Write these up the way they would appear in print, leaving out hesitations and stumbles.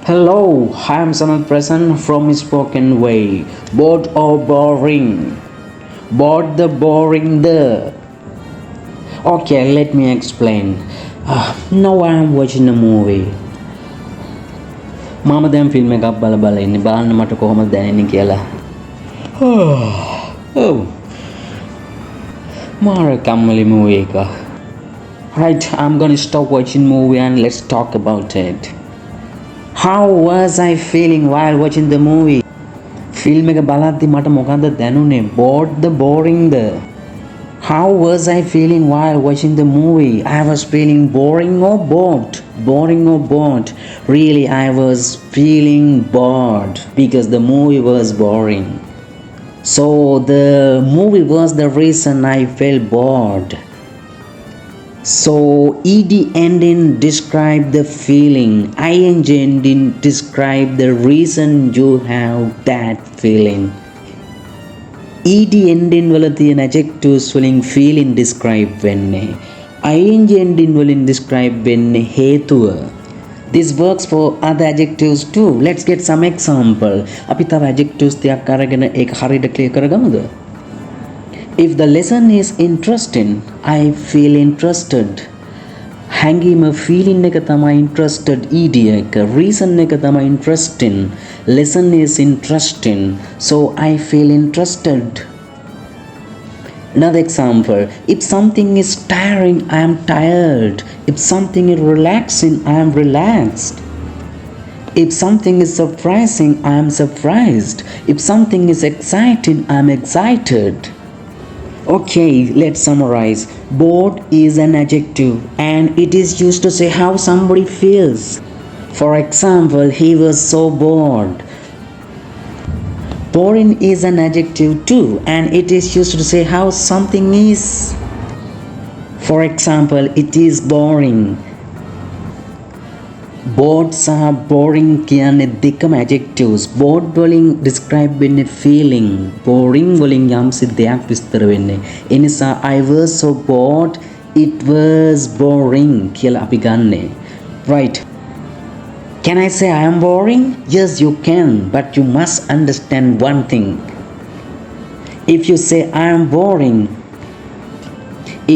Hello, I am Sanal Prasan from Spoken Way. Bored or boring? Bored the boring the. Okay, let me explain. Now I am watching a movie. මම දැන් film එකක් බල ඉන්නේ. බලන්න මට කොහොමද දැනෙන්නේ කියලා. Oh. මාර කම්මැලි movie එක. Right, I'm gonna stop watching movie and let's talk about it. How was I feeling while watching the movie? Film එක බලද්දි මට මොකද්ද දැනුනේ? Bored the boring the. How was I feeling while watching the movie? I was feeling boring or bored? Boring or bored? Really, I was feeling bored because the movie was boring. So the movie was the reason I felt bored. So ed ending describe the feeling, ing ending describe the reason you have that feeling. ed ending වල තියෙන adjectives වලින් feeling describe වෙන්නේ, ing ending වලින් describe වෙන්නේ හේතුව. This works for other adjectives too. Let's get some example. අපි තව adjectives ටිකක් අරගෙන ඒක හරියට clear කරගමුද? If the lesson is interesting, I feel interested. හැඟීම feeling එක තමයි interested ed එක. Reason එක තමයි interesting. Lesson is interesting. So I feel interested. Another example. If something is tiring, I am tired. If something is relaxing, I am relaxed. If something is surprising, I am surprised. If something is exciting, I am excited. Okay, let's summarize. Bored is an adjective and it is used to say how somebody feels. For example, he was so bored. Boring is an adjective too and it is used to say how something is. For example, it is boring. Bored සහ boring කියන්නේ දෙකම adjectives. Bored වලින් describe වෙන්නේ feeling. Boring වලින් යම්සි දෙයක් විස්තර වෙන්නේ. ඒ නිසා I was so bored, it was boring කියලා අපි ගන්නෙ. Right. Can I say I am boring? Yes, you can, but you must understand one thing. If you say I am boring,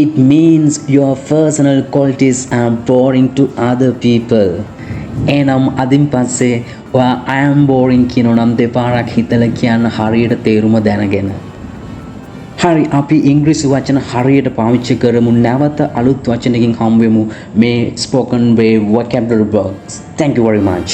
it means your personal qualities are boring to other people. එනම් අදින් පස්සේ ඔයා I am boring කියනවා නම් දෙපාරක් හිතලා කියන්න හරියට තේරුම දැනගෙන. හරි, අපි ඉංග්‍රීසි වචන හරියට පාවිච්චි කරමු. නැවත අලුත් වචනකින් හම්බෙමු මේ spoken way vocabulary box. Thank you very much.